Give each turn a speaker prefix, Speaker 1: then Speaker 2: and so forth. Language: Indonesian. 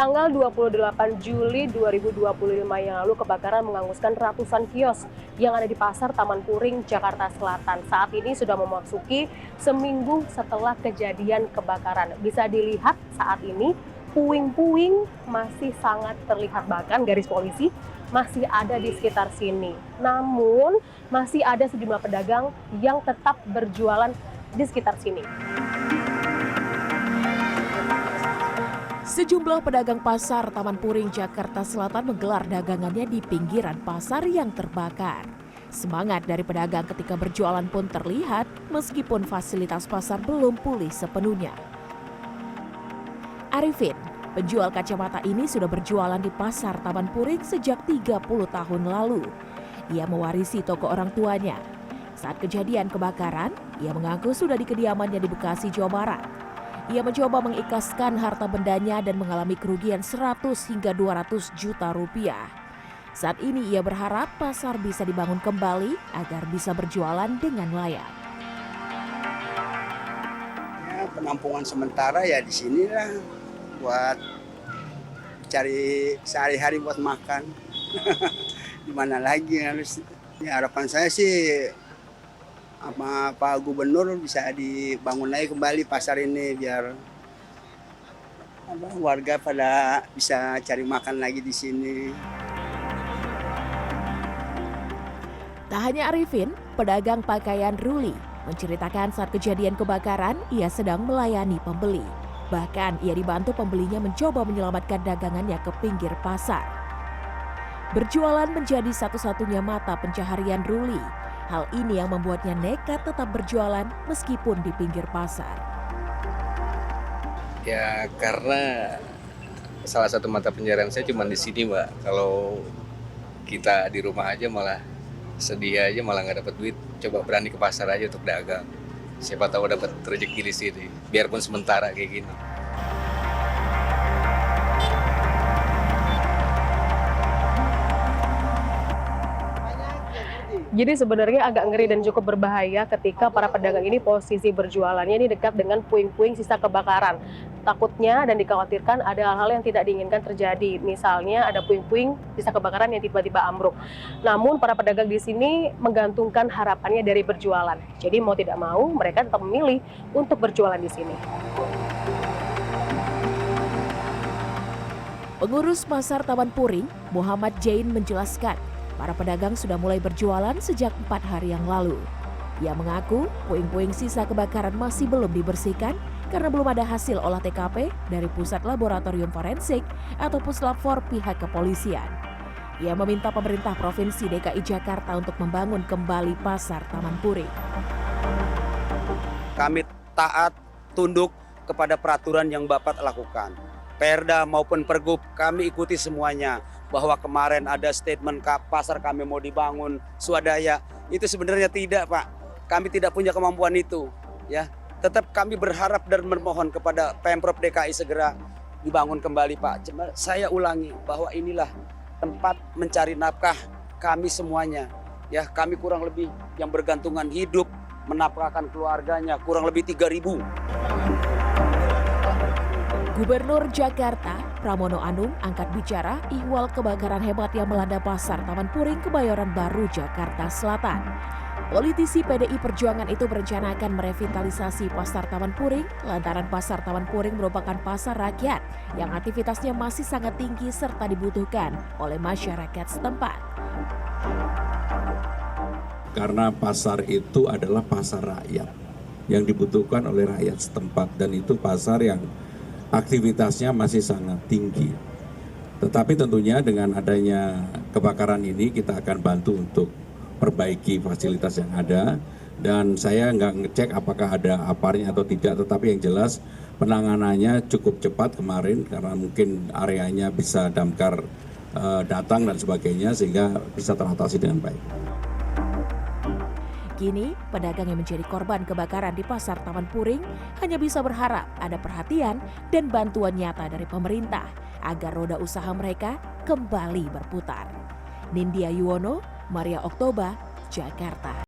Speaker 1: Tanggal 28 Juli 2025 yang lalu kebakaran menghanguskan ratusan kios yang ada di Pasar Taman Puring, Jakarta Selatan. Saat ini sudah memasuki seminggu setelah kejadian kebakaran. Bisa dilihat saat ini puing-puing masih sangat terlihat, bahkan garis polisi masih ada di sekitar sini. Namun masih ada sejumlah pedagang yang tetap berjualan di sekitar sini.
Speaker 2: Sejumlah pedagang pasar Taman Puring, Jakarta Selatan menggelar dagangannya di pinggiran pasar yang terbakar. Semangat dari pedagang ketika berjualan pun terlihat meskipun fasilitas pasar belum pulih sepenuhnya. Arifin, penjual kacamata ini sudah berjualan di pasar Taman Puring sejak 30 tahun lalu. Ia mewarisi toko orang tuanya. Saat kejadian kebakaran, ia mengaku sudah di kediamannya di Bekasi, Jawa Barat. Ia mencoba mengikhlaskan harta bendanya dan mengalami kerugian 100 hingga 200 juta rupiah. Saat ini ia berharap pasar bisa dibangun kembali agar bisa berjualan dengan layak.
Speaker 3: Ya, penampungan sementara ya di sinilah buat cari sehari-hari buat makan. Gimana lagi harus? Ya, harapan saya sih sama Pak Gubernur bisa dibangun lagi kembali pasar ini biar warga pada bisa cari makan lagi di sini.
Speaker 2: Tak hanya Arifin, pedagang pakaian Ruli menceritakan saat kejadian kebakaran ia sedang melayani pembeli. Bahkan ia dibantu pembelinya mencoba menyelamatkan dagangannya ke pinggir pasar. Berjualan menjadi satu-satunya mata pencaharian Ruli. Hal ini yang membuatnya nekat tetap berjualan meskipun di pinggir pasar.
Speaker 4: Ya karena salah satu mata pencaharian saya cuma di sini, Mbak. Kalau kita di rumah aja malah sedih aja, malah nggak dapat duit. Coba berani ke pasar aja untuk dagang. Siapa tahu dapat rezeki di sini, biarpun sementara kayak gini.
Speaker 1: Jadi sebenarnya agak ngeri dan cukup berbahaya ketika para pedagang ini posisi berjualannya ini dekat dengan puing-puing sisa kebakaran. Takutnya dan dikhawatirkan ada hal-hal yang tidak diinginkan terjadi. Misalnya ada puing-puing sisa kebakaran yang tiba-tiba ambruk. Namun para pedagang di sini menggantungkan harapannya dari berjualan. Jadi mau tidak mau mereka tetap memilih untuk berjualan di sini.
Speaker 2: Pengurus Pasar Taman Puring, Muhammad Jain menjelaskan, para pedagang sudah mulai berjualan sejak 4 hari yang lalu. Ia mengaku puing-puing sisa kebakaran masih belum dibersihkan karena belum ada hasil olah TKP dari Pusat Laboratorium Forensik atau Puslap 4 pihak kepolisian. Ia meminta pemerintah Provinsi DKI Jakarta untuk membangun kembali Pasar Taman Puring.
Speaker 3: Kami taat tunduk kepada peraturan yang Bapak lakukan. Perda maupun Pergub kami ikuti semuanya. Bahwa kemarin ada statement pasar kami mau dibangun swadaya, itu sebenarnya tidak, Pak. Kami tidak punya kemampuan itu, ya. Tetap kami berharap dan memohon kepada Pemprov DKI segera dibangun kembali, Pak. Saya ulangi bahwa inilah tempat mencari nafkah kami semuanya, ya. Kami kurang lebih yang bergantungan hidup menafkahkan keluarganya kurang lebih 3.000.
Speaker 2: Gubernur Jakarta, Pramono Anung, angkat bicara ihwal kebakaran hebat yang melanda Pasar Taman Puring, Kebayoran Baru, Jakarta Selatan. Politisi PDI Perjuangan itu berencanakan merevitalisasi Pasar Taman Puring lantaran Pasar Taman Puring merupakan pasar rakyat yang aktivitasnya masih sangat tinggi serta dibutuhkan oleh masyarakat setempat.
Speaker 5: Karena pasar itu adalah pasar rakyat yang dibutuhkan oleh rakyat setempat dan itu pasar yang aktivitasnya masih sangat tinggi. Tetapi tentunya dengan adanya kebakaran ini kita akan bantu untuk perbaiki fasilitas yang ada. Dan saya nggak ngecek apakah ada aparnya atau tidak, tetapi yang jelas penanganannya cukup cepat kemarin karena mungkin areanya bisa damkar datang dan sebagainya sehingga bisa teratasi dengan baik.
Speaker 2: Kini, pedagang yang menjadi korban kebakaran di Pasar Taman Puring hanya bisa berharap ada perhatian dan bantuan nyata dari pemerintah agar roda usaha mereka kembali berputar. Nindya Yuwono, Maria Oktober, Jakarta.